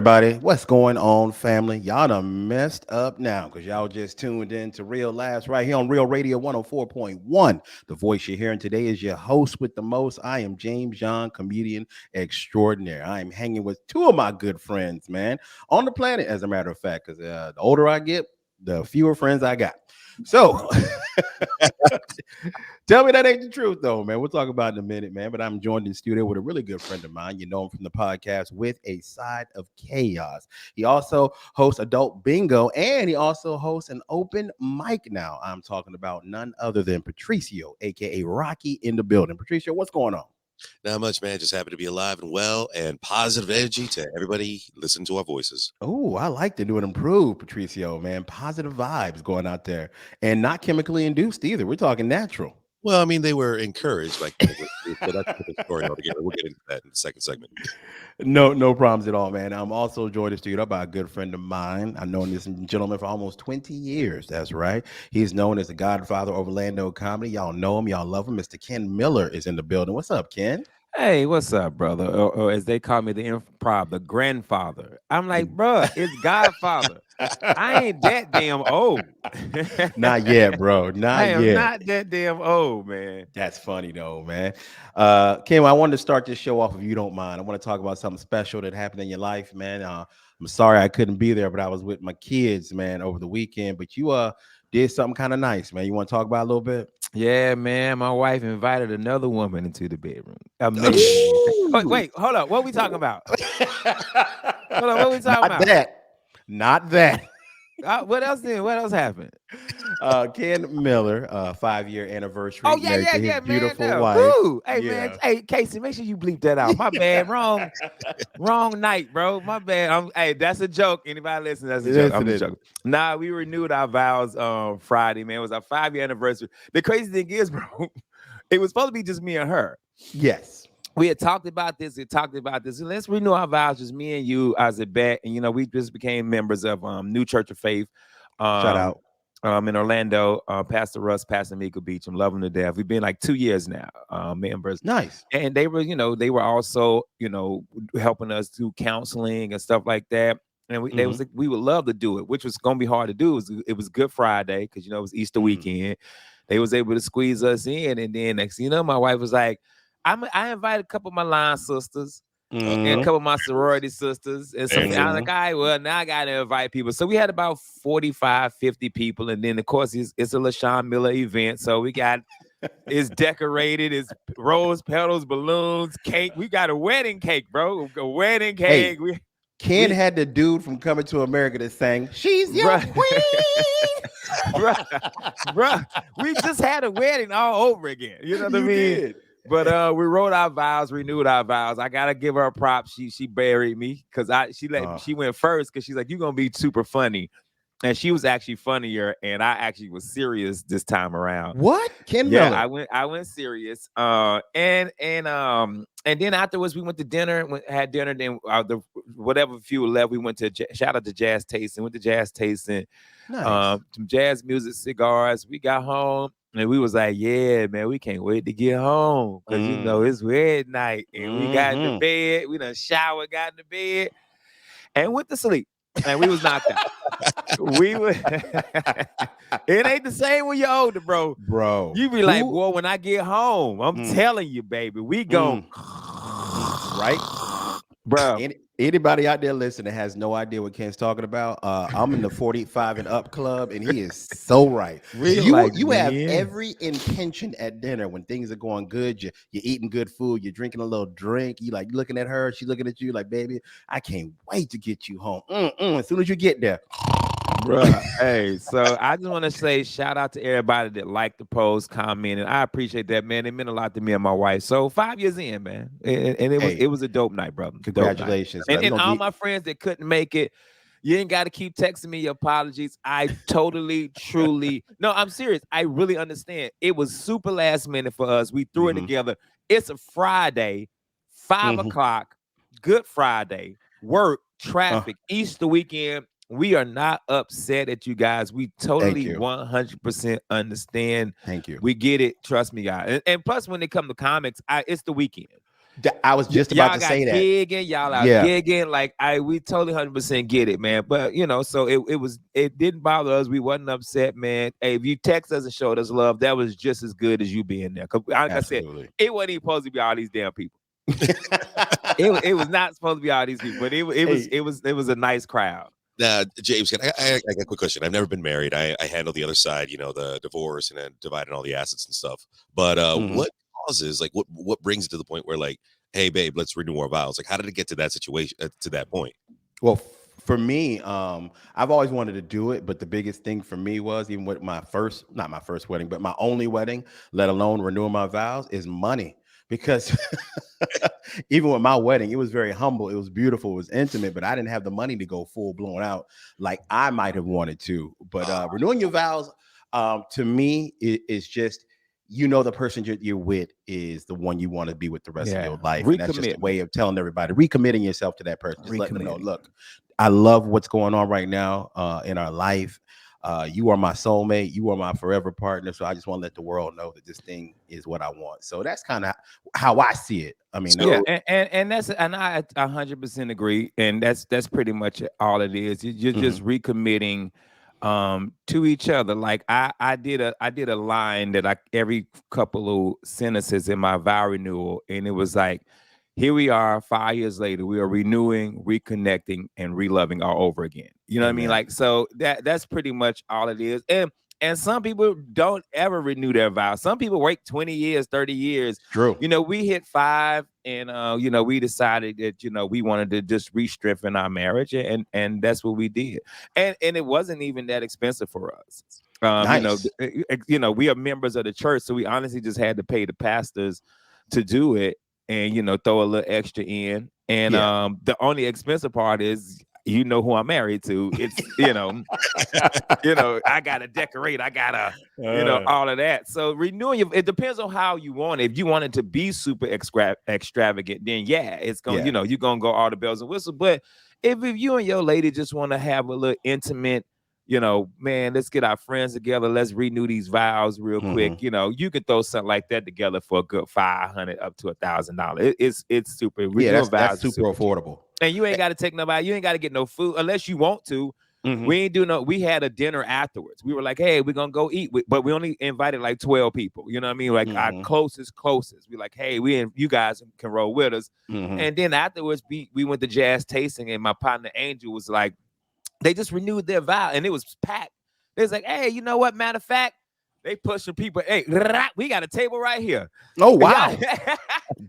Everybody, what's going on, family? Y'all done messed up now because y'all just tuned in to Real Laughs right here on Real Radio 104.1. The voice you're hearing today is your host with the most. I am James John, comedian extraordinaire. I am hanging with two of my good friends, man, on the planet, as a matter of fact, because the older I get, the fewer friends I got. So, tell me that ain't the truth, though, man. We'll talk about it in a minute, man. But I'm joined in studio with a really good friend of mine. You know him from the podcast With a Side of Chaos. He also hosts Adult Bingo, and he also hosts an open mic now. I'm talking about none other than Patricio, aka Rocky, in the building. Patricio, what's going on? Not much, man. Just happy to be alive and well and positive energy to everybody listen to our voices. Oh, I like to do it improve, Patricio, man. Positive vibes going out there and not chemically induced either. We're talking natural. Well, I mean, they were encouraged by chemical abuse, but that's a different story altogether. We'll get into that in the second segment. No problems at all, man. I'm also joined in studio by a good friend of mine. I've known this gentleman for almost 20 years. That's right. He's known as the godfather of Orlando comedy. Y'all know him. Y'all love him. Mr. Ken Miller is in the building. What's up, Ken? Hey, what's up, brother? Or as they call me, the improv, the grandfather. I'm like, bruh, it's Godfather. I ain't that damn old. Not yet, bro. I Not am yet. not that damn old, man. That's funny though, man. Kim, I wanted to start this show off if you don't mind. I want to talk about something special that happened in your life, man. I'm sorry I couldn't be there, but I was with my kids, man, over the weekend. But you did something kind of nice, man. You want to talk about it a little bit? Yeah, man. My wife invited another woman into the bedroom. Amazing. Wait, hold up. What we talking about? Hold on, what we talking Not about? that. Not that. What else then? What else happened? Ken Miller, 5-year anniversary, Oh yeah, married yeah, to his yeah, man. beautiful No. wife. Woo. Hey man, Yeah. hey Casey, make sure you bleep that out. My bad, wrong night, bro. My bad. Hey, that's a joke. Anybody listen? That's a joke. Yes, I'm it just is. joking. Nah, we renewed our vows Friday, man. It was our 5-year anniversary. The crazy thing is, bro, it was supposed to be just me and her. Yes. We had talked about this. Let's renew our vows, just me and you as a bet. And we just became members of New Church of Faith. Shout Um, out. in Orlando, Pastor Russ, Pastor Miko Beach. I'm loving to death. We've been like 2 years now, members, Nice. and they were also, helping us do counseling and stuff like that. And they was like, we would love to do it, which was gonna be hard to do. It was Good Friday because it was Easter weekend. They was able to squeeze us in, and then next, my wife was like, I invited a couple of my line sisters and a couple of my sorority sisters and some. I was like, all right, well, now I got to invite people. So we had about 45, 50 people. And then, of course, it's a LaShawn Miller event. So we got, it's decorated, it's rose petals, balloons, cake. We got a wedding cake, bro. A wedding Hey, cake. Ken had the dude from Coming to America that sang, "She's your Bruh. queen." bruh, we just had a wedding all over again. You know what I You mean? did. But we wrote our vows, renewed our vows. I gotta give her a prop. She buried me because she went first because she's like, you're gonna be super funny. And she was actually funnier, and I actually was serious this time around. What? Ken Yeah, Miller. I went serious. And then afterwards we went to dinner, had dinner. Then the whatever few were left, we went to shout out to Jazz Tasting. Went to Jazz Tasting, Nice. some jazz music, cigars. We got home and we was like, yeah, man, we can't wait to get home because it's wedding night. And we got in the bed. We done showered, got in the bed, and went to sleep. And we was knocked out. We were. It ain't the same when you're older, bro. Bro. You be like, boy, when I get home, I'm telling you, baby, we gon' right, bro. Anybody out there listening that has no idea what Ken's talking about, I'm in the 45 and up club, and he is so right. You have every intention at dinner when things are going good. You're eating good food. You're drinking a little drink. You like looking at her. She's looking at you like, baby, I can't wait to get you home. As soon as you get there. Bro, hey, so I just want to say shout out to everybody that liked the post, commented. I appreciate that, man. It meant a lot to me and my wife. So 5 years in, man, and it was a dope night, brother. Congratulations, night. And all my friends that couldn't make it, you ain't got to keep texting me your apologies. I totally, truly, no, I'm serious. I really understand. It was super last minute for us. We threw it together. It's a Friday, 5:00, Good Friday, work, traffic, Easter weekend. We are not upset at you guys. We totally 100% understand. Thank you. We get it. Trust me, guys. And plus, when they come to comics, it's the weekend. I was just about to say that. Gigging, y'all out gigging. Like we totally 100% get it, man. But so it didn't bother us. We wasn't upset, man. Hey, if you text us and showed us love, that was just as good as you being there. Cause like Absolutely. I said, it wasn't even supposed to be all these damn people. it was not supposed to be all these people, but it was a nice crowd. James, I got a quick question. I've never been married. I handle the other side, the divorce and then dividing all the assets and stuff. But what causes, like, what brings it to the point where, like, hey, babe, let's renew our vows? Like, how did it get to that situation, to that point? Well, for me, I've always wanted to do it, but the biggest thing for me was, even with not my first wedding, but my only wedding, let alone renewing my vows, is money. Because even with my wedding, it was very humble. It was beautiful. It was intimate, but I didn't have the money to go full blown out like I might have wanted to. But renewing your vows, to me, is just, the person you're with is the one you want to be with the rest of your life. And that's just a way of telling everybody, recommitting yourself to that person. Just letting them know, look, I love what's going on right now in our life. You are my soulmate. You are my forever partner. So I just want to let the world know that this thing is what I want. So that's kind of how I see it. I mean, and I 100% agree. And that's pretty much all it is. You're just recommitting to each other. Like I did a line that every couple of sentences in my vow renewal, and it was like, here we are 5 years later, we are renewing, reconnecting, and reloving all over again. You know what I mean? Like, so that's pretty much all it is. And some people don't ever renew their vows. Some people wait 20 years, 30 years. True. We hit 5 and we decided that, we wanted to just re-strengthen our marriage, and that's what we did. And it wasn't even that expensive for us. Nice. We are members of the church, so we honestly just had to pay the pastors to do it. And throw a little extra in, and the only expensive part is who I'm married to. It's I gotta decorate, I gotta all of that. So renewing it depends on how you want it. If you want it to be super extravagant, then it's gonna you're gonna go all the bells and whistles. But if you and your lady just want to have a little intimate, man, let's get our friends together. Let's renew these vows real quick. You could throw something like that together for a good $500 up to $1,000. It's super. That's super affordable. And you ain't got to take nobody. You ain't got to get no food unless you want to. We ain't do no. We had a dinner afterwards. We were like, hey, we're gonna go eat, but we only invited like 12 people. You know what I mean? Like our closest. We like, hey, you guys can roll with us. And then afterwards, we went to jazz tasting, and my partner Angel was like, they just renewed their vow, and it was packed. They was like, hey, you know what? Matter of fact, they pushing people. Hey, we got a table right here. Oh, wow.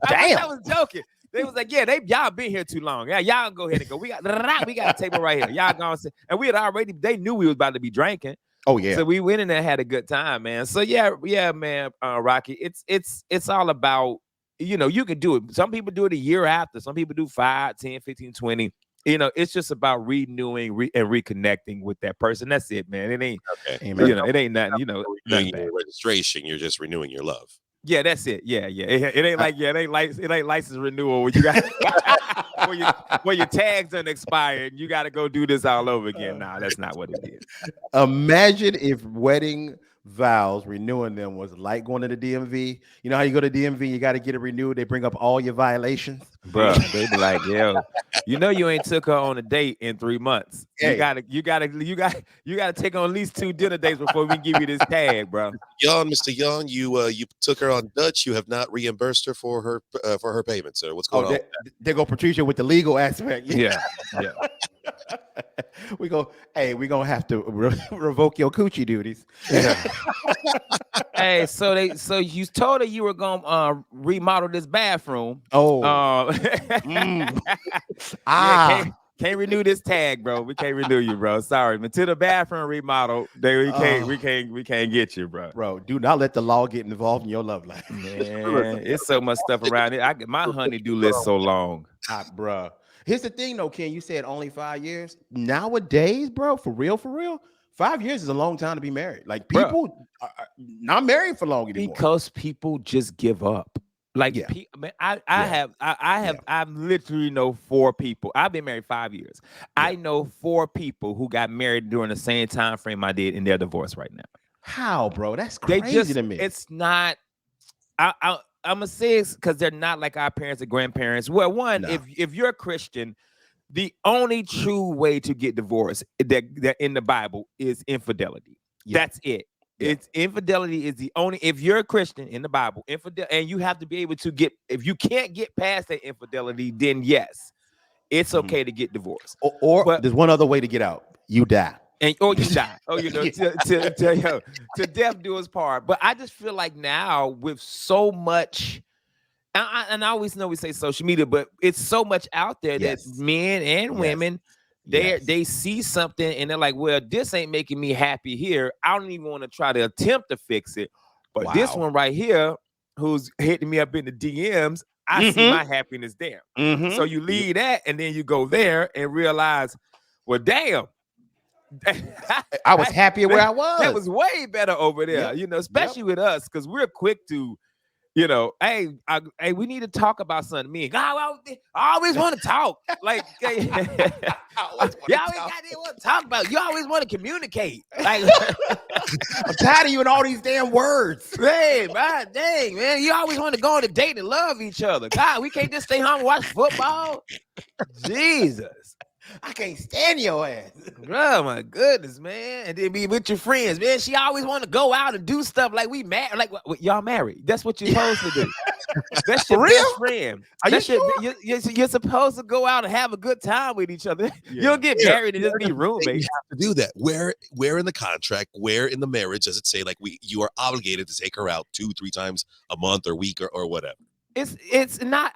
Damn. I was joking. They was like, yeah, y'all been here too long. Yeah, y'all go ahead and go. We got a table right here. Y'all gonna sit. And we had already, they knew we was about to be drinking. Oh, yeah. So we went in there and had a good time, man. So yeah, man, Rocky, it's all about, you can do it. Some people do it a year after. Some people do 5, 10, 15, 20. It's just about renewing and reconnecting with that person. That's it, man. It ain't, it ain't nothing, Renewing your registration. You're just renewing your love. Yeah, that's it. Yeah. It ain't like, it ain't license renewal where you got where your tags done expired. You got to go do this all over again. Nah, that's not what it is. Imagine if wedding vows, renewing them, was like going to the DMV. You know how you go to DMV, you got to get it renewed. They bring up all your violations. Bro, they be like, yo, you ain't took her on a date in 3 months. Hey. You gotta take on at least 2 dinner dates before we give you this tag, bro. Mr. Young, you took her on Dutch. You have not reimbursed her for her payments, sir. What's going on? They go Patricio with the legal aspect. Yeah. we gonna have to revoke your coochie duties. Yeah. Hey, so you told her you were gonna remodel this bathroom. Can't renew this tag, bro. We can't renew you, bro. Sorry, but to the bathroom remodel, we can't get you, bro. Bro, do not let the law get involved in your love life. Man, it's so much stuff around it. My honey-do list so long, bro. Here's the thing, though, Ken. You said only 5 years. Nowadays, bro, for real, 5 years is a long time to be married. Like, people are not married for long anymore because people just give up. Like, man, I literally know 4 people. I've been married 5 years. Yeah. I know 4 people who got married during the same time frame I did, and they're divorced right now. How, bro? That's crazy to me. It's not. I'm gonna say it's because they're not like our parents or grandparents. Well, one, No. if you're a Christian, the only true way to get divorced that in the Bible is infidelity. Yeah. That's it. Yeah. It's infidelity is the only. If you're a Christian in the Bible, and you have to be able to get. If you can't get past that infidelity, then yes, it's okay to get divorced. Or But there's one other way to get out. You die. and or you die. Oh, you know, Yeah. to death do us part. But I just feel like now with so much. And I always know we say social media, but it's so much out there Yes. that men and Yes. women Yes. they see something and they're like, well, this ain't making me happy here. I don't even want to try to attempt to fix it. But this Wow. one right here, who's hitting me up in the DMs, I see my happiness there. So you leave that and then you go there and realize, well, damn. I was happier where I was. That was way better over there, Yep. you know, especially with us, because we're quick to, you know, hey, we need to talk about something. Me and God, I always want to talk. Like, hey, you always want to talk about. You always want to communicate. Like, I'm tired of you and all these damn words. hey, man, dang, man, you always want to go on a date and love each other. God, we can't just stay home and watch football. Jesus. I can't stand your ass. Oh my goodness, man. And then be with your friends, man. She always want to go out and do stuff like we married. Like y'all married. That's what you're supposed to do. That's your best friend. Are you sure? You're supposed to go out and have a good time with each other. You don't get married and just be roommates. You have to do that. Where in the contract, where in the marriage does it say like you are obligated to take her out 2-3 times a month or week or whatever? It's not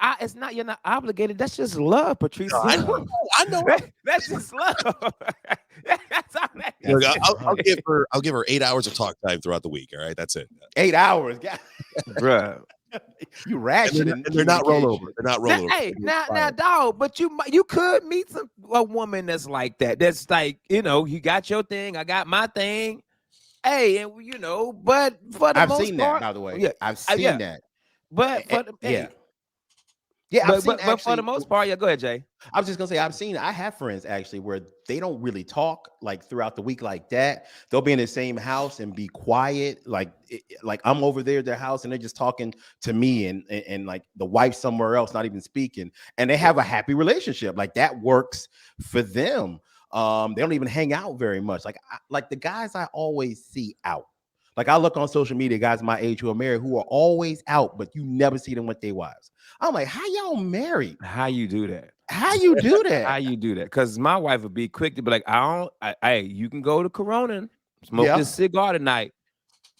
you're not obligated. That's just love, Patricio. No, I know. That's just love. That's all that is. Look, I'll give her 8 hours of talk time throughout the week. All right, that's it. 8 hours, God. Bruh. You ratchet. And they're not rollover. They're not rollover. Hey, now, dog. But you could meet a woman that's like that. That's like, you know, you got your thing, I got my thing. Hey, and you know, but for the I've most seen part, that, by the way. yeah, I've seen that. But for the, yeah. Yeah, I've seen but for the most part, yeah. Go ahead, Jay. I was just gonna say I have friends actually where they don't really talk like throughout the week like that. They'll be in the same house and be quiet, like I'm over there at their house and they're just talking to me and like the wife somewhere else, not even speaking, and they have a happy relationship. Like that works for them. They don't even hang out very much. Like the guys I always see out. Like I look on social media, guys my age who are married who are always out, but you never see them with their wives. I'm like, how y'all married? How you do that? How you do that? How you do that? Because my wife would be quick to be like, hey, you can go to Corona and smoke this cigar tonight,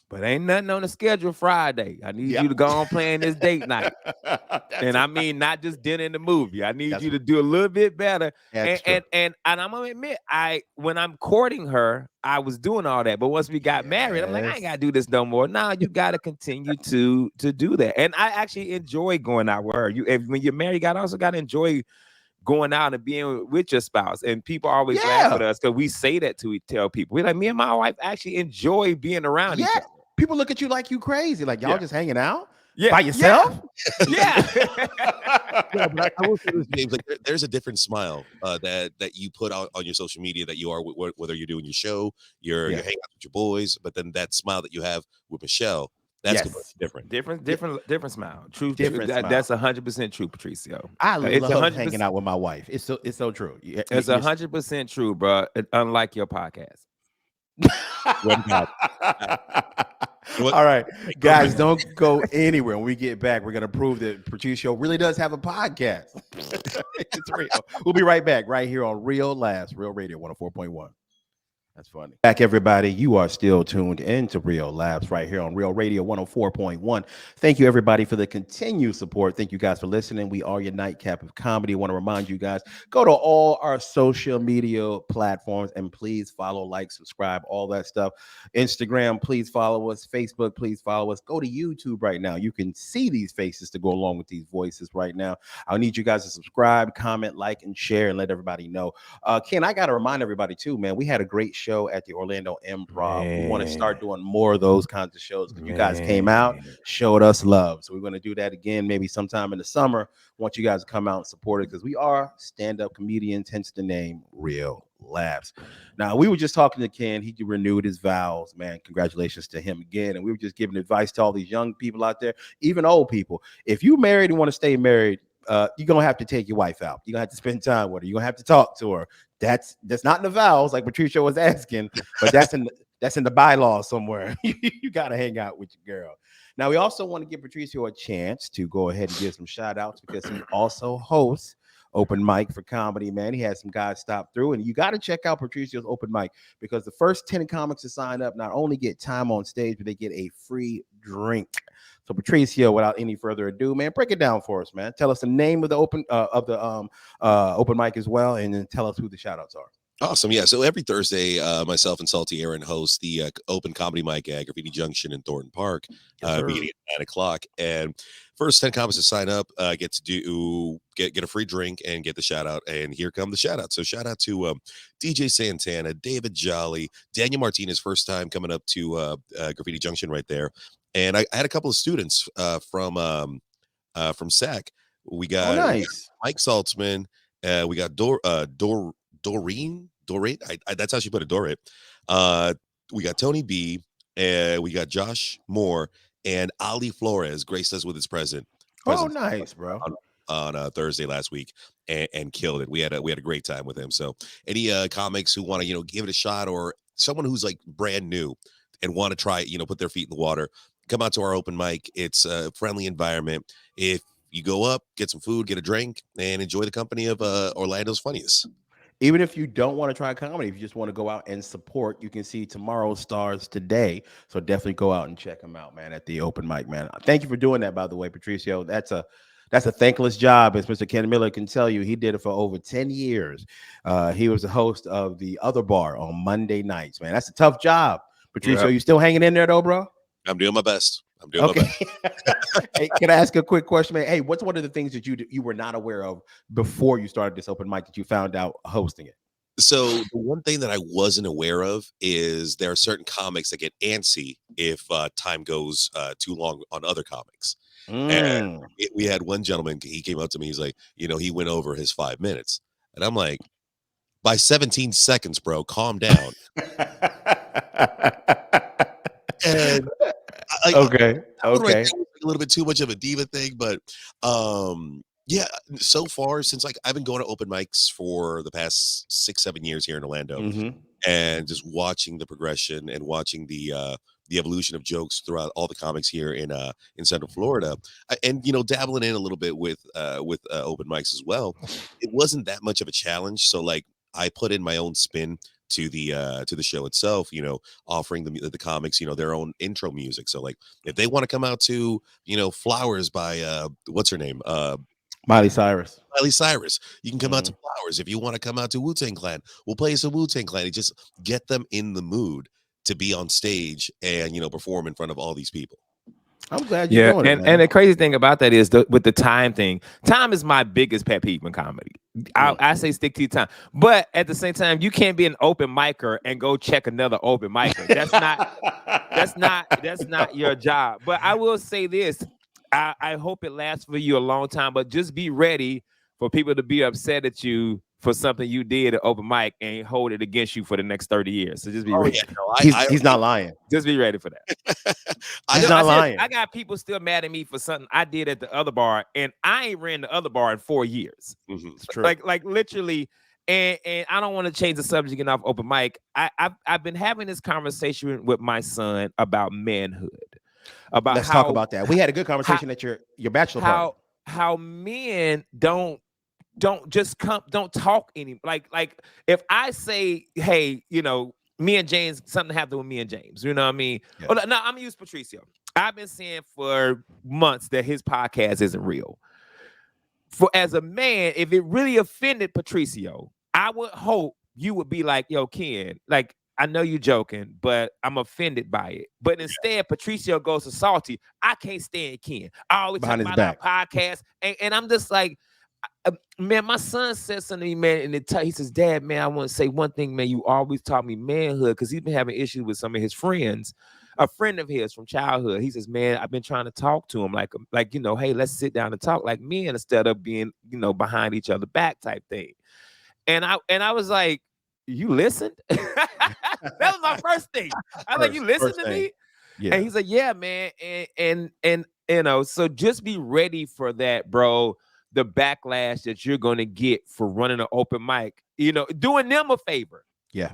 but ain't nothing on the schedule Friday. I need you to go on playing this date night. And I mean, not just dinner in the movie. I need you to do a little bit better. And I'm gonna admit, when I'm courting her, I was doing all that. But once we got married, I'm like, I ain't gotta do this no more. Nah, you gotta continue to do that. And I actually enjoy going out with her. When you're married, you also gotta enjoy going out and being with your spouse. And people always laugh at us because we say that tell people. We're like, me and my wife actually enjoy being around each other. People look at you like you crazy, like y'all just hanging out by yourself. Yeah. But I will say this, James, like there's a different smile that you put on your social media that you are whether you're doing your show, you're hanging out with your boys, but then that smile that you have with Michelle, that's completely different. Different smile. True. Smile. That's 100% true, Patricio. I love hanging out with my wife. It's so true. It's 100% true, bro. Unlike your podcast. All right, guys, don't go anywhere. When we get back, we're gonna prove that Patricio really does have a podcast. It's real. We'll be right back right here on Real Radio 104.1. That's funny. Back, everybody. You are still tuned into Real Labs right here on Real Radio 104.1. Thank you, everybody, for the continued support. Thank you guys for listening. We are your nightcap of comedy. I want to remind you guys, go to all our social media platforms and please follow, like, subscribe, all that stuff. Instagram, please follow us. Facebook, please follow us. Go to YouTube right now. You can see these faces to go along with these voices right now. I need you guys to subscribe, comment, like, and share, and let everybody know. Ken, I got to remind everybody, too, man, we had a great show at the Orlando Improv. We want to start doing more of those kinds of shows because you guys came out, showed us love. So we're going to do that again, maybe sometime in the summer. Want you guys to come out and support it because we are stand-up comedians, hence the name Real Laughs. Now, we were just talking to Ken. He renewed his vows, man. Congratulations to him again. And we were just giving advice to all these young people out there, even old people. If you married and want to stay married, you're gonna have to take your wife out. You're gonna have to spend time with her. You're gonna have to talk to her. That's not in the vows, like Patricio was asking, but that's in the bylaws somewhere. You gotta hang out with your girl. Now, we also want to give Patricio a chance to go ahead and give some shout outs because he also hosts open mic for comedy, man. He had some guys stop through, and you got to check out Patricio's open mic because the first 10 comics to sign up not only get time on stage, but they get a free drink. So, Patricio, without any further ado, man, break it down for us, man. Tell us the name of the open mic as well, and then tell us who the shout outs are. Awesome. Yeah. So every Thursday, myself and Salty Aaron host the open comedy mic at Graffiti Junction in Thornton Park, beginning at 9 o'clock. And first 10 comics to sign up get to get a free drink and get the shout out. And here come the shout out. So shout out to DJ Santana, David Jolly, Daniel Martinez, first time coming up to Graffiti Junction right there. And I had a couple of students from SAC. We got, nice. Mike Saltzman. We got Doreen, that's how she put it, Dorrit. We got Tony B, we got Josh Moore, and Ali Flores graced us with his presence. Oh, nice, bro. On Thursday last week and killed it. We had a great time with him. So any comics who want to, give it a shot, or someone who's like brand new and want to try, put their feet in the water, come out to our open mic. It's a friendly environment. If you go up, get some food, get a drink, and enjoy the company of Orlando's funniest. Even if you don't want to try comedy, if you just want to go out and support, you can see tomorrow's stars today. So definitely go out and check them out, man, at the open mic, man. Thank you for doing that, by the way, Patricio. That's a thankless job, as Mr. Ken Miller can tell you. He did it for over 10 years. He was the host of the Other Bar on Monday nights, man. That's a tough job. Patricio, you still hanging in there, though, bro? I'm doing my best. My best. Hey, can I ask a quick question, man? Hey, what's one of the things that you were not aware of before you started this open mic that you found out hosting it? So the one thing that I wasn't aware of is there are certain comics that get antsy if time goes too long on other comics. And we had one gentleman, he came up to me, he's like, he went over his 5 minutes. And I'm like, by 17 seconds, bro, calm down. And okay. A little bit too much of a diva thing, but yeah, so far since I've been going to open mics for the past 6-7 years here in Orlando, and just watching the progression and watching the evolution of jokes throughout all the comics here in Central Florida, and dabbling in a little bit with open mics as well. It wasn't that much of a challenge, so I put in my own spin to the show itself, offering the comics, their own intro music. So if they want to come out to, Flowers by what's her name? Miley Cyrus. You can come out to Flowers. If you want to come out to Wu-Tang Clan, we'll play some Wu-Tang Clan. Just get them in the mood to be on stage and, perform in front of all these people. I'm glad you're doing it, man. And the crazy thing about that is with the time thing. Time is my biggest pet peeve in comedy. I say stick to your time, but at the same time, you can't be an open micer and go check another open micer. That's not your job. But I will say this: I hope it lasts for you a long time. But just be ready for people to be upset at you for something you did at open mic and hold it against you for the next 30 years. So just be ready. He's not lying. Just be ready for that. He's not lying. I got people still mad at me for something I did at the other bar, and I ain't ran the other bar in 4 years. It's true. Like literally. And I don't want to change the subject enough open mic. I've been having this conversation with my son about manhood. Let's talk about that. We had a good conversation at your bachelor party. How men don't just talk any like if I say, hey, me and James, something happened with me and James, you know what I mean? Yeah. No, I'm gonna use Patricio. I've been saying for months that his podcast isn't real. For as a man, if it really offended Patricio, I would hope you would be like, yo, Ken, I know you're joking, but I'm offended by it. But instead, Patricio goes to Salty. I can't stand Ken. I always talk about our podcast, and I'm just like, man, my son said something to me, man, and he says, Dad, man, I want to say one thing, man. You always taught me manhood, because he's been having issues with some of his friends. A friend of his from childhood, he says, man, I've been trying to talk to him like, hey, let's sit down and talk like men instead of being, behind each other back type thing. And I was like, you listened? That was my first thing. I was like, you listened First to thing. me? Yeah. And he's like, yeah, man. And you know, so just be ready for that, bro. The backlash that you're gonna get for running an open mic, you know, doing them a favor. Yeah.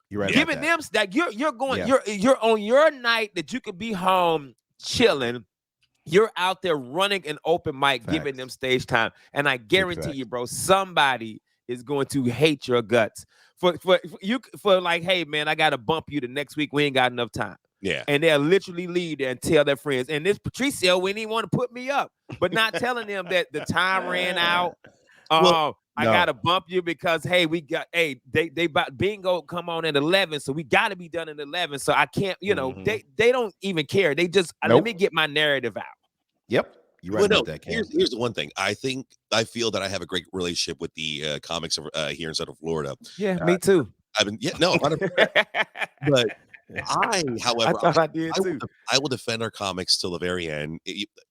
You're right Yeah. about Giving that. them that you're going, Yeah. you're on your night that you could be home chilling. You're out there running an open mic, giving Facts. them stage time. And I Big guarantee facts. you, bro, somebody is going to hate your guts for you for like, hey man, I gotta bump you the next week. We ain't got enough time. Yeah. And they'll literally leave there and tell their friends. And this Patricio wouldn't even want to put me up, but not telling them that the time ran out. Well, I No. gotta bump you because hey, we got they about bingo come on at 11, so we gotta be done at 11. So I can't, you know, Mhm. they don't even care. They just let me Nope. get my narrative out. Yep. You're right well, no. about that, Cam. Here's the one thing. I feel that I have a great relationship with the comics here in Southern Florida. Yeah, me too. I've been no, 100%. But I however, thought I did too. I will defend our comics till the very end,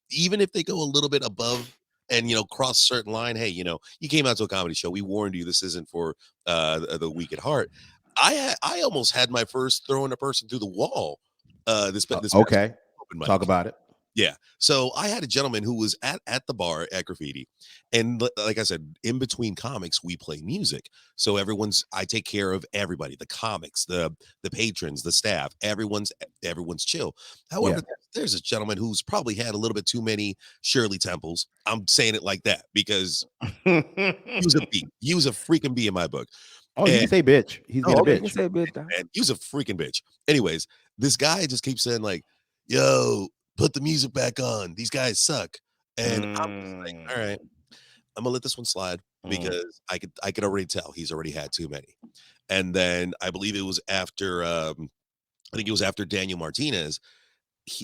even if they go a little bit above and cross a certain line. Hey, you came out to a comedy show. We warned you. This isn't for the weak at heart. I almost had my first throwing a person through the wall. This past Okay. open mic. Talk about it. Yeah. So I had a gentleman who was at the bar at Graffiti. And like I said, in between comics, we play music. So I take care of everybody, the comics, the patrons, the staff, everyone's chill. However, Yeah. there's a gentleman who's probably had a little bit too many Shirley Temples. I'm saying it like that because he was a bee. He was a freaking bee in my book. Oh, you And can say bitch. He's being a Okay, you can bitch. say bitch, dog. and he was a freaking bitch. Anyways, this guy just keeps saying like, yo, put the music back on. These guys suck. And I'm just like, all right, I'm gonna let this one slide because I could already tell he's already had too many. And then I believe it was after I think it was after Daniel Martinez,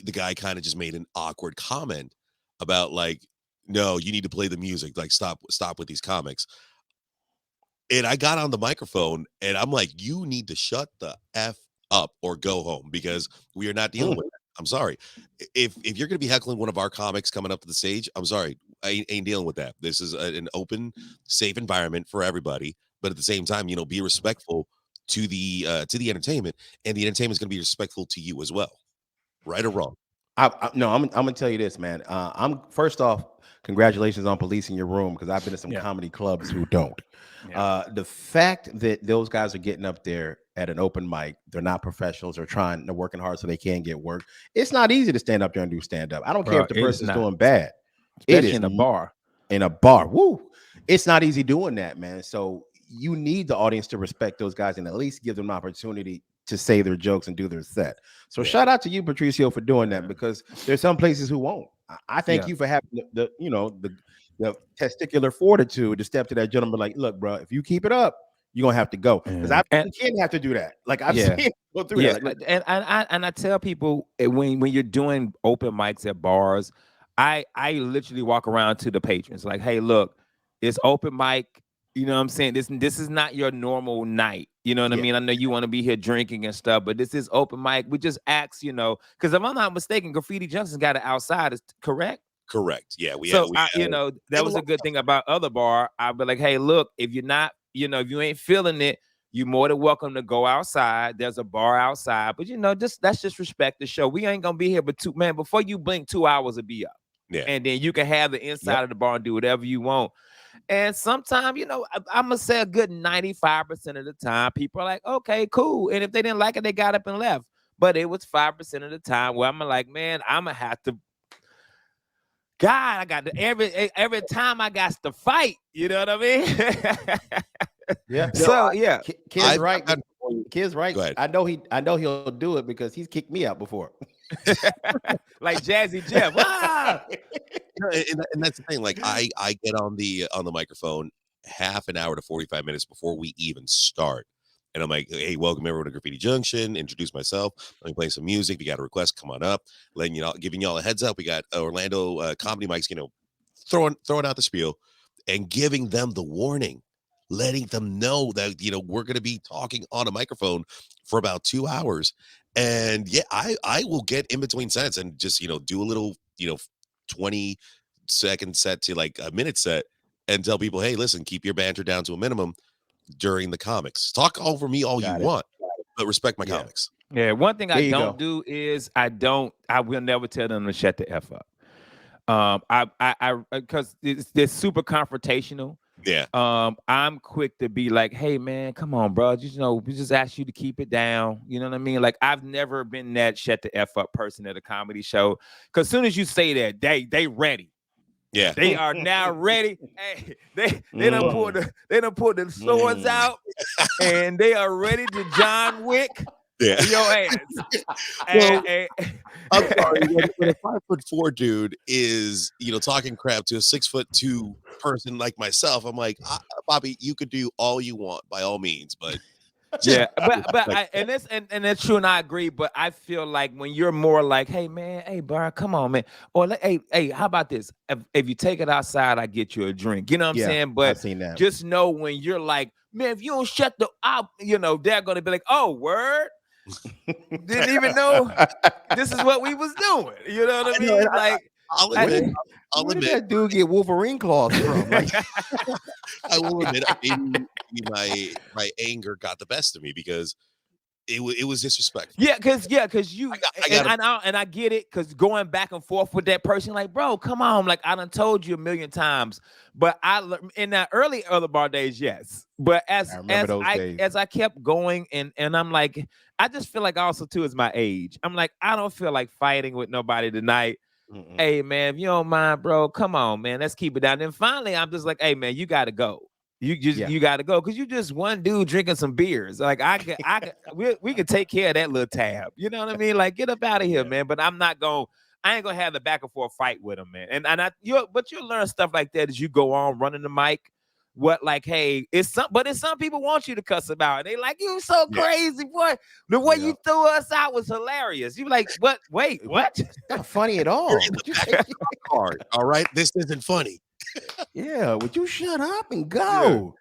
the guy kind of just made an awkward comment about like, no, you need to play the music. Like, stop with these comics. And I got on the microphone and I'm like, you need to shut the F up or go home because we are not dealing with that. I'm sorry. If you're going to be heckling one of our comics coming up to the stage, I'm sorry. I ain't dealing with that. This is an open, safe environment for everybody. But at the same time, be respectful to the entertainment, and the entertainment is going to be respectful to you as well. Right or wrong? No, I'm gonna tell you this, man. I'm first off, congratulations on policing your room because I've been to some comedy clubs who don't. The fact that those guys are getting up there at an open mic, they're not professionals, they're working hard so they can get work. It's not easy to stand up there and do stand up. I don't care if the person's doing bad, especially in a bar. In a bar, woo! It's not easy doing that, man. So you need the audience to respect those guys and at least give them an opportunity to say their jokes and do their set. So shout out to you, Patricio, for doing that because there's some places who won't. I thank you for having the testicular fortitude to step to that gentleman like, look, bro, if you keep it up, you're gonna have to go. Because I can't have to do that. Like I've seen go through that. Like, and I tell people when you're doing open mics at bars, I literally walk around to the patrons like, hey, look, it's open mic. You know what I'm saying? This is not your normal night. You know what I mean? I know you want to be here drinking and stuff, but this is open mic. We just ask, because if I'm not mistaken, Graffiti Junktion's got it outside. Is correct? Correct. Yeah. That was a good thing about other bar. I'd be like, hey, look, if you're not, if you ain't feeling it, you're more than welcome to go outside. There's a bar outside, but let's just respect the show. We ain't gonna be here, but before you blink, 2 hours will be up. Yeah. And then you can have the inside of the bar and do whatever you want. And sometimes, I'm gonna say a good 95% of the time, people are like, okay, cool. And if they didn't like it, they got up and left. But it was 5% of the time where I'm like, man, I'm gonna have to. God, I got to every time I got to fight. You know what I mean? Yeah. So Kid's right. Kid's right. Go ahead. I know he'll do it because he's kicked me out before. Like Jazzy Jeff. Ah! And that's the thing. Like I get on the microphone half an hour to 45 minutes before we even start. And I'm like, hey, welcome everyone to Graffiti Junction. Introduce myself. Let me play some music. If you got a request, come on up. Giving y'all a heads up. We got Orlando comedy mics, throwing out the spiel and giving them the warning, letting them know that, we're going to be talking on a microphone for about 2 hours. And I will get in between sets and just, do a little, 20-second set to like a minute set and tell people, hey, listen, keep your banter down to a minimum. during the comics. Talk over me all you want, but respect my comics. Yeah, one thing There I you don't go. do is I will never tell them to shut the F up. Because they're super confrontational. Yeah. I'm quick to be like, hey man, come on, bro. Just we just ask you to keep it down. You know what I mean? Like, I've never been that shut the F up person at a comedy show. Cause as soon as you say that, they ready. Yeah. They are now ready. Hey, they done pulled the swords out, and they are ready to John Wick your ass. Well, I'm sorry. When a 5'4" dude is, talking crap to a 6'2" person like myself, I'm like, Bobby, you could do all you want by all means, but yeah, and that's true, and I agree. But I feel like when you're more like, hey man, hey Brian, come on, man, or like, hey, how about this? If you take it outside, I get you a drink. You know what I'm saying? But I've seen that. just know when you're like, man, if you don't shut the up, they're gonna be like, oh, word. Didn't even know this is what we was doing. You know what I mean? I'll admit, where did that dude get Wolverine claws from? Like, I will admit, maybe my anger got the best of me because it was disrespectful. Yeah, because you and I get it, because going back and forth with that person, like, bro, come on, like I done told you a million times. But in that early other bar days, yes. But as I kept going and I'm like, I just feel like also too is my age. I'm like, I don't feel like fighting with nobody tonight. Hey man, if you don't mind, bro, come on, man, let's keep it down. Then finally, I'm just like, hey man, you got to go. You got to go, because you just one dude drinking some beers. Like we could take care of that little tab. You know what I mean? Like, get up out of here, man. But I ain't gonna have the back and forth fight with him, man. And but you'll learn stuff like that as you go on running the mic. Hey, some people want you to cuss about. They like, you so crazy, boy. The way you threw us out was hilarious. You like, what? Wait, what? Not funny at all. All right, this isn't funny. Yeah, would you shut up and go?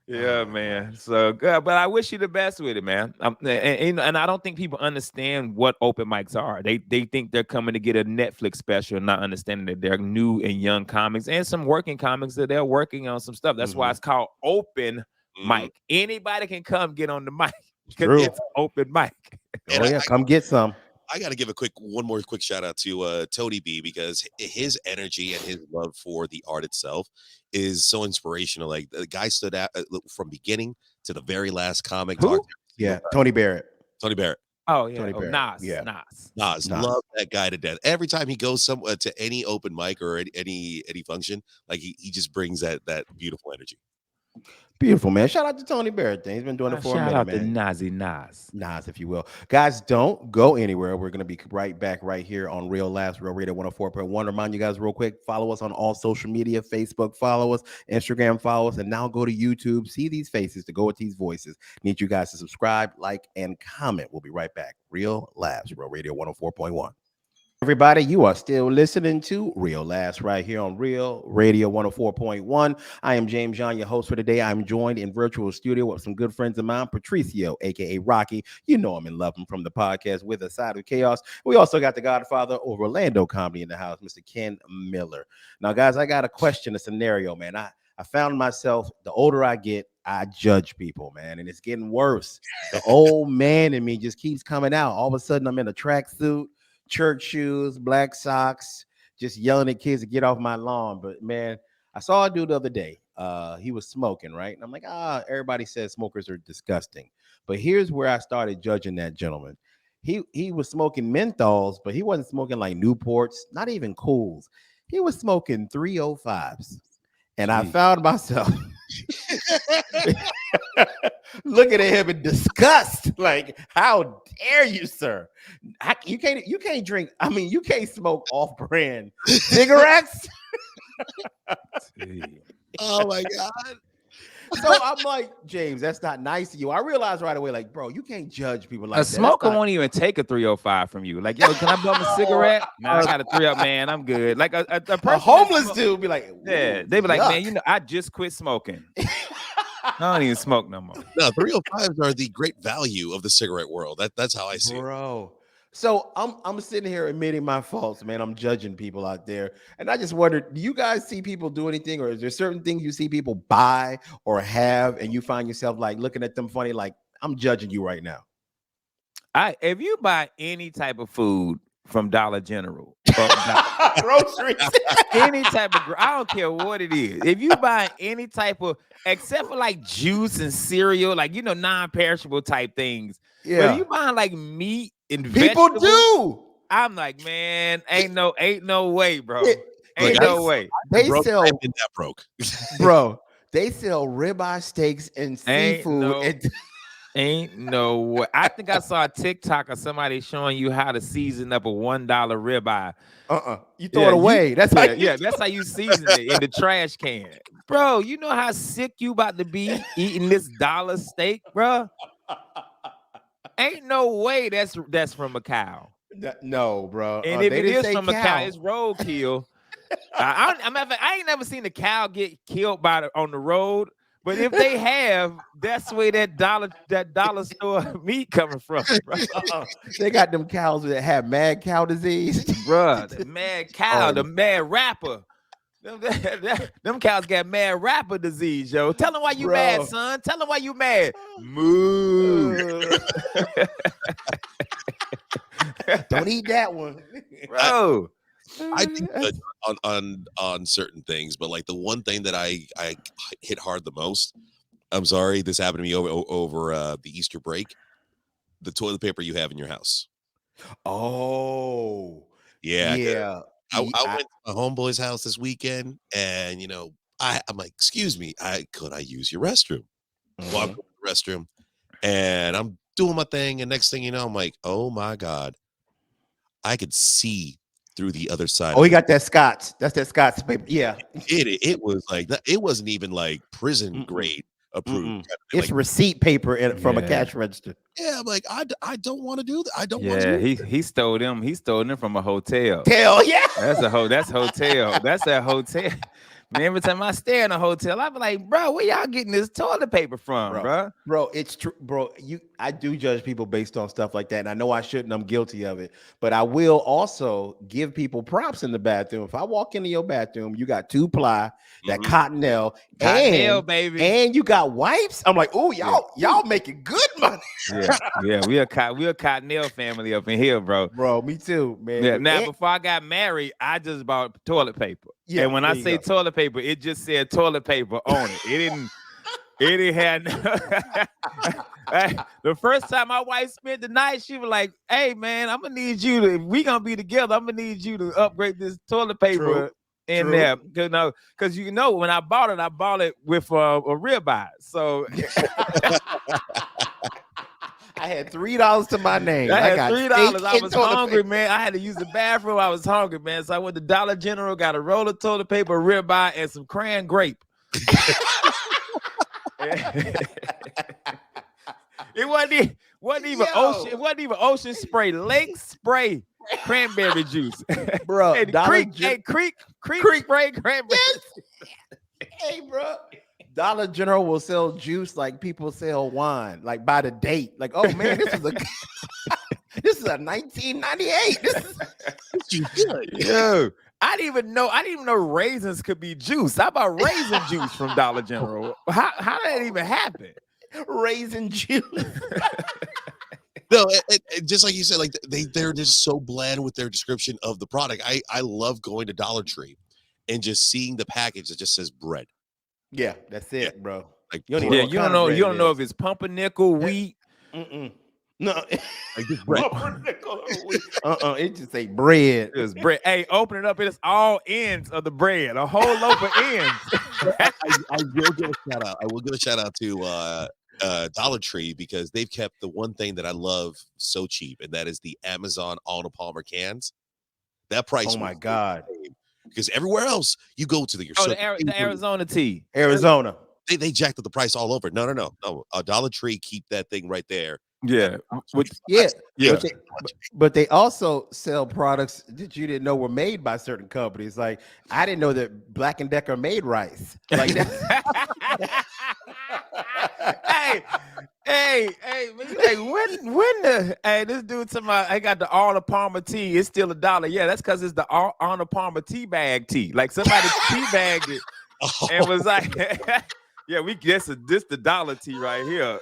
Yeah, man. So good, but I wish you the best with it, man. And I don't think people understand what open mics are. They think they're coming to get a Netflix special, not understanding that they're new and young comics and some working comics that they're working on some stuff. That's why it's called open mic. Anybody can come get on the mic because it's open mic. Come get some. I got to give one more quick shout out to Tony B, because his energy and his love for the art itself is so inspirational. Like, the guy stood out from beginning to the very last comic. Who? Tony Barrett. Tony Barrett. Oh yeah, Tony Barrett. Nas. Love that guy to death. Every time he goes somewhere to any open mic or any function, like he just brings that beautiful energy. Beautiful, man. Shout out to Tony Barrett. He's been doing it for a minute, man. Shout out to Nas, if you will. Guys, don't go anywhere. We're going to be right back right here on Real Laughs, Real Radio 104.1. Remind you guys real quick, follow us on all social media. Facebook, follow us. Instagram, follow us. And now go to YouTube. See these faces to go with these voices. Need you guys to subscribe, like, and comment. We'll be right back. Real Laughs, Real Radio 104.1. Everybody, you are still listening to Real Laughs right here on Real Radio 104.1. I am James John, your host for today. I'm joined in virtual studio with some good friends of mine, Patricio, aka Rocky. You know him and love him from the podcast With a Side of Chaos. We also got the godfather of Orlando comedy in the house, Mr. Ken Miller. Now, guys, I got a question, a scenario, man. I found myself, the older I get, I judge people, man, and it's getting worse. The old man in me just keeps coming out. All of a sudden, I'm in a tracksuit, church shoes, black socks, just yelling at kids to get off my lawn. But man, I saw a dude the other day. He was smoking, right? And I'm like, everybody says smokers are disgusting. But here's where I started judging that gentleman. He was smoking menthols, but he wasn't smoking like Newports, not even Cools. He was smoking 305s. And I found myself looking at him in disgust, like, how dare you, sir? You can't drink. I mean, you can't smoke off-brand cigarettes. Oh my God. So I'm like, James, that's not nice of you. I realized right away, like, bro, you can't judge people like that. A smoker won't even take a 305 from you. Like, yo, can I bum a cicigarette? Man, I got a 3-up, man. I'm good. Like a homeless dude be like, yeah, they be like, man, I just quit smoking. I don't even smoke no more. No, 305s are the great value of the cigarette world. That's how I see it. Bro. So I'm sitting here admitting my faults, man. I'm judging people out there, and I just wonder: do you guys see people do anything, or is there certain things you see people buy or have, and you find yourself like looking at them funny, like I'm judging you right now? If you buy any type of food from Dollar General, Groceries. any type of, I don't care what it is. If you buy any type of, except for like juice and cereal, like non-perishable type things. But if Yeah, you buying like meat and people vegetables, do. I'm like, man, ain't no way, bro. Yeah, yeah, Ain't no way. they broke. sell, I've been that broke. bro. They sell ribeye steaks and Ain't seafood. no, And ain't no way. I think I saw a TikTok of somebody showing you how to season up a $1 ribeye. you throw it away. That's how. That's how you season it in the trash can, bro. You know how sick you about to be eating this dollar steak, bro. Ain't no way that's from a cow. No, bro. And if they it didn't is say from a cow, it's roadkill. I ain't never seen a cow get killed on the road. But if they have, that's where that dollar store meat coming from, bro. They got them cows that have mad cow disease, Bro, the mad cow, the mad rapper. Them cows got mad rapper disease, yo. Tell them why you mad, son. Tell them why you mad. Moo. Don't eat that one, bro. I do judge on certain things, but like the one thing that I hit hard the most. I'm sorry, this happened to me over the Easter break. The toilet paper you have in your house. Oh, yeah. I went to my homeboy's house this weekend, and I'm like, excuse me, could I use your restroom? Walk to the restroom, and I'm doing my thing, and next thing you know, I'm like, oh my god, I could see through the other side. Oh, he got that Scott's. That's that Scott's paper. Yeah, it was like that. It wasn't even like prison grade approved. It's receipt paper from a cash register. Yeah, I'm like, I don't want to do that. I don't want Yeah, to. he stole them. He stole them from a hotel. Yeah, that's hotel. That's a hotel. Man, every time I stay in a hotel, I be like, bro, where y'all getting this toilet paper from, bro? Bro, it's true, bro. I do judge people based on stuff like that, and I know I shouldn't. I'm guilty of it, but I will also give people props in the bathroom. If I walk into your bathroom, you got 2-ply, that Cottonelle, baby, and you got wipes. I'm like, oh, y'all making good money. yeah, we a Cottonelle family up in here, bro. Bro, me too, man. Yeah. Now, before I got married, I just bought toilet paper. Yeah, and when I say toilet paper, it just said toilet paper on it. It didn't have the first time my wife spent the night, she was like, hey man, I'm gonna need you to, if we gonna be together, I'm gonna need you to upgrade this toilet paper in there. Because when I bought it with a ribeye. So I had $3 to my name. I had $3. I was hungry, man. I had to use the bathroom. I was hungry, man. So I went to Dollar General, got a roll of toilet paper, ribeye, and some cran grape. It wasn't even ocean. It wasn't even ocean spray. Lake spray cranberry juice, bro. Hey, creek spray cranberry. Hey, bro. Dollar General will sell juice like people sell wine, like by the date. Like, oh man, this is a 1998. This is good. Yo, I didn't even know raisins could be juice. How about raisin juice from Dollar General? How did that even happen? Raisin juice. No, just like you said, like they're just so bland with their description of the product. I love going to Dollar Tree and just seeing the package that just says bread. Yeah, that's it, bro. Like, you don't know if it's pumpernickel, wheat. No, like this bread. It just say bread. It's bread. Hey, open it up. It's all ends of the bread. A whole loaf of ends. I will give a shout out. I will give a shout out to Dollar Tree because they've kept the one thing that I love so cheap, and that is the Amazon Arnold Palmer cans. That price. Oh my god. Because everywhere else you go to the Arizona tea. Arizona. They jacked up the price all over. No. Dollar Tree, keep that thing right there. Yeah. But they also sell products that you didn't know were made by certain companies. Like I didn't know that Black & Decker made rice. Like that. hey, man, you like when the this dude to my I got the Arnold Palmer tea, it's still $1. Yeah, that's because it's the Arnold Palmer tea bag tea. Like somebody tea bagged it and was like, yeah, we guess this the dollar tea right here.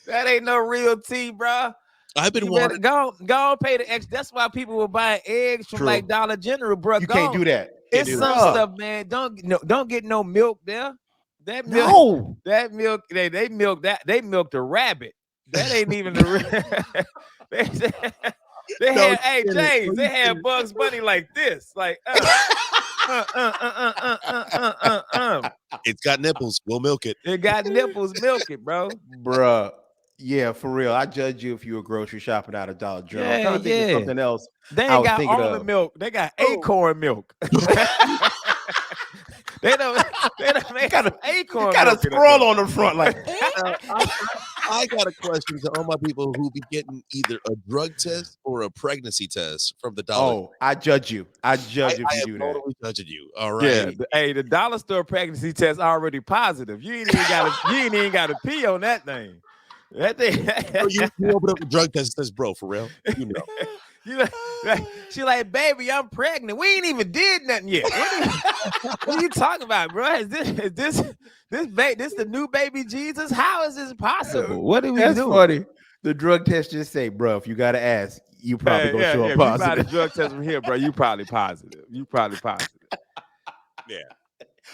That ain't no real tea, bro. I've been You wanting. better go pay the extra. That's why people were buying eggs from like Dollar General, bro. You can't do that. It's do some that. stuff, man. Don't get no milk there. That milk, No. that milk, they milked a rabbit. That ain't even the they had James, they had Bugs Bunny like this, like It's got nipples. We'll milk it. It got nipples, milk it, bro. Bruh. Yeah, for real. I judge you if you were grocery shopping out of Dollar General. I'm trying to think of something else. They ain't got almond milk. They got acorn milk. They don't make got an acorn. Got a scroll on the front, like. I got a question to all my people who be getting either a drug test or a pregnancy test from the dollar. Oh, I judge you. I judge if you do that. Totally judging you. All right. Yeah. The dollar store pregnancy test already positive. You ain't even got to pee on that thing. That thing. you open up a drug test and says, bro, for real? You know. She like, baby, I'm pregnant. We ain't even did nothing yet. What are you talking about, bro? Is this the new baby Jesus? How is this possible? What are we doing? That's funny. The drug test just say, bro, if you got to ask, you probably gonna show up positive. If you buy the drug test from here, bro, you probably positive. Yeah.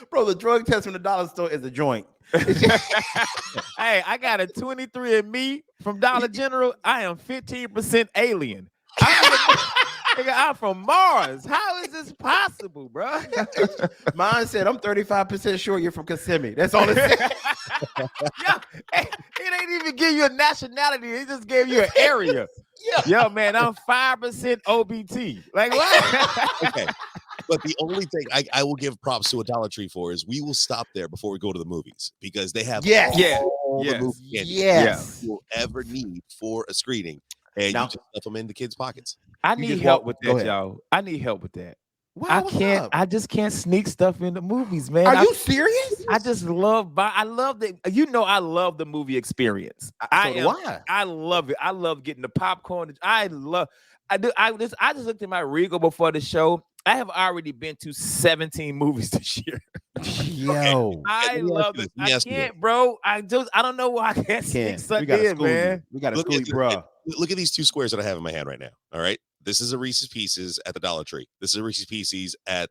Bro, the drug test from the dollar store is a joint. Hey, I got a 23andMe from Dollar General. I am 15% alien. I'm from Mars. How is this possible, bro? Mine said I'm 35% sure you're from Kissimmee. That's all it said. It ain't even give you a nationality. It just gave you an area. Yo, man, I'm 5% OBT. Like what? Okay. But the only thing I will give props to a Dollar Tree for is we will stop there before we go to the movies because they have all the movie candy you'll ever need for a screening. And you just stuff them in the kids' pockets. I need help with that, y'all. I need help with that. Wow, I just can't sneak stuff in the movies, man. Are you serious? I just love I love the movie experience. I love it. I love getting the popcorn. I just looked at my Regal before the show. I have already been to 17 movies this year. Yo, I love it. I can't, bro. I don't know why I can't sneak something in, man. We got to school you, bro. Look at these two squares that I have in my hand right now. All right. This is a Reese's Pieces at the Dollar Tree. This is a Reese's Pieces at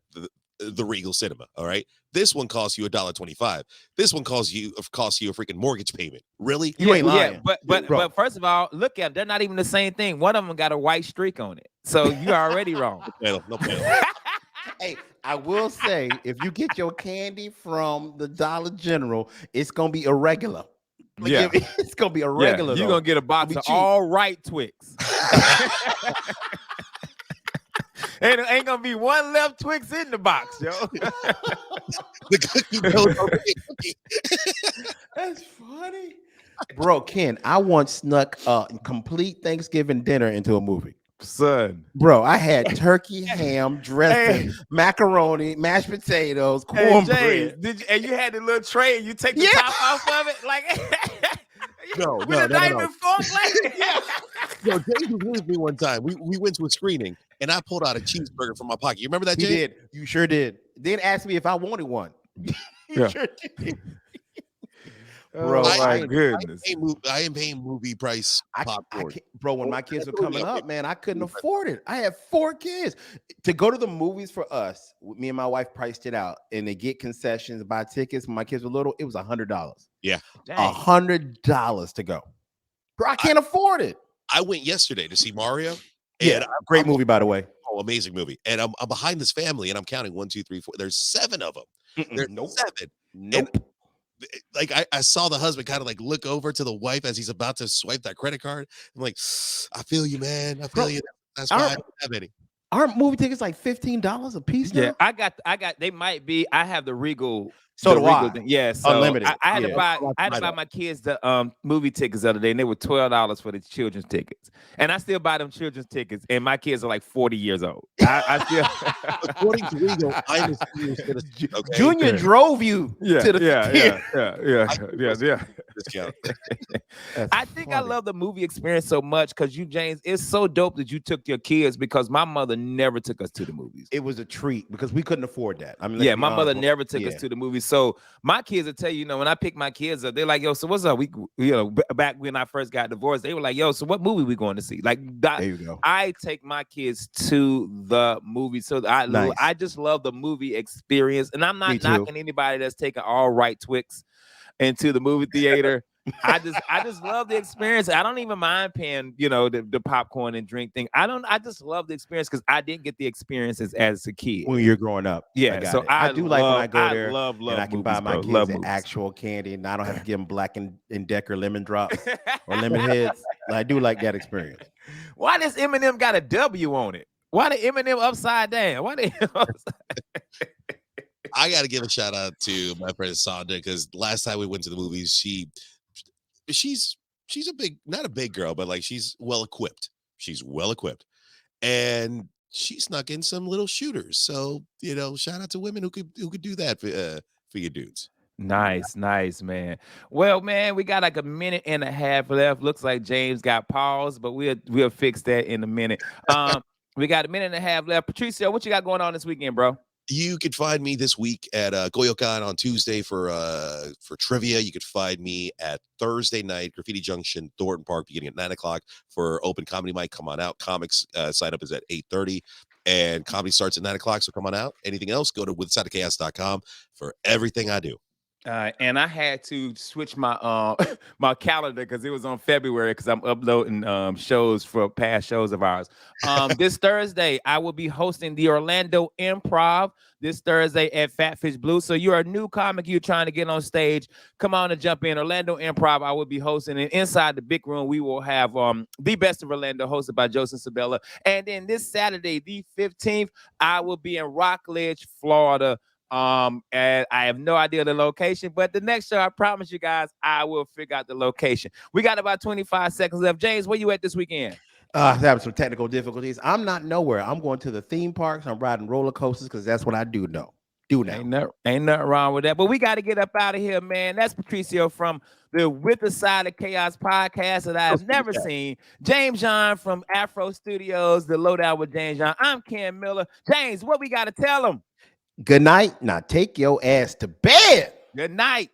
the Regal Cinema. All right. This one costs you $1.25. This one costs you a freaking mortgage payment. Really? You ain't lying. Yeah, but first of all, look at them. They're not even the same thing. One of them got a white streak on it. So you're already wrong. No. Hey, I will say, if you get your candy from the Dollar General, it's gonna be irregular. It's gonna be irregular. You're gonna get a box of all right Twix. And it ain't gonna be one left Twix in the box, yo. The cookie dough. That's funny, bro. Ken, I once snuck a complete Thanksgiving dinner into a movie. Son, bro, I had turkey, ham, dressing, macaroni, mashed potatoes, cornbread. And you had the little tray, and you take the top off of it, like no. Yo, James was with me one time. We went to a screening, and I pulled out a cheeseburger from my pocket. You remember that, James? You did. You sure did. Then asked me if I wanted one. You sure did. Bro, my goodness. I am paying movie price popcorn. Bro, when my kids were coming up, man, I couldn't afford it. I had 4 kids. To go to the movies for us, me and my wife priced it out, and they get concessions, buy tickets. When my kids were little, it was $100. Yeah. $100 to go. Bro, I can't afford it. I went yesterday to see Mario. Yeah, great movie, by the way. Oh, amazing movie. And I'm behind this family, and I'm counting 1, 2, 3, 4. There's 7 of them. There's 7. Nope. And, like I saw the husband kind of like look over to the wife as he's about to swipe that credit card. I'm like, I feel you, man. I feel you. That's why I don't have any. Aren't movie tickets like $15 a piece now? Yeah, I got. They might be. I have the Regal So the do regular I. thing. Yeah, so Unlimited. I had to Yeah. buy my kids the movie tickets the other day, and they were $12 for the children's tickets. And I still buy them children's tickets, and my kids are like 40 years old. I still According to legal, I'm a senior citizen. Okay. Junior Yeah. drove you Yeah, to the theater. I can request a discount. That's I think I funny. love the movie experience so much because you, James, it's so dope that you took your kids because my mother never took us to the movies. It was a treat because we couldn't afford that. I mean, let's Yeah, be my mother honest. never took us Yeah. to the movies. So my kids will tell you, when I pick my kids up, they're like, "Yo, so what's up?" Back when I first got divorced, they were like, "Yo, so what movie we going to see?" Like that. There you go. I take my kids to the movie, so Nice. I just love the movie experience, and I'm Me not too. knocking anybody that's taking all right Twix into the movie theater. I just love the experience. I don't even mind paying, the popcorn and drink thing. I just love the experience because I didn't get the experiences as a kid. When you're growing up. Yeah, I got so it. I do like when I go there love and I can movies, buy my bro. kids Love an movies. actual candy and I don't have to give them Black and Decker lemon drops or lemon heads. I do like that experience. Why does Eminem got a W on it? Why the Eminem upside down? Why the I got to give a shout out to my friend Sonda because last time we went to the movies, she's a big, not a big girl, but like she's well equipped. She's well equipped, and she snuck in some little shooters. So shout out to women who could do that for your dudes. Nice, man. Well, man, we got like a minute and a half left. Looks like James got paused, but we'll fix that in a minute. We got a minute and a half left. Patricio, what you got going on this weekend, bro? You could find me this week at Goyokan on Tuesday for trivia. You could find me at Thursday night, Graffiti Junction, Thornton Park, beginning at 9:00 for open comedy mic. Come on out. Comics sign up is at 8:30, and comedy starts at 9:00. So come on out. Anything else? Go to withsideofchaos.com for everything I do. And I had to switch my my calendar because it was on February because I'm uploading shows for past shows of ours. This Thursday, I will be hosting the Orlando Improv this Thursday at Fatfish Blue. So you're a new comic, you're trying to get on stage, come on and jump in. Orlando Improv, I will be hosting. And inside the big room, we will have The Best of Orlando hosted by Joseph Sabella. And then this Saturday, the 15th, I will be in Rockledge, Florida. And I have no idea the location, but the next show, I promise you guys, I will figure out the location. We got about 25 seconds left. James, where you at this weekend? Having some technical difficulties. I'm not nowhere. I'm going to the theme parks. I'm riding roller coasters because that's what I do now. Ain't nothing wrong with that. But we got to get up out of here, man. That's Patricio from the With the Side of Chaos podcast that I have never seen. James John from Afro Studios, the Lowdown with James John. I'm Ken Miller. James, what we got to tell them? Good night. Now take your ass to bed. Good night.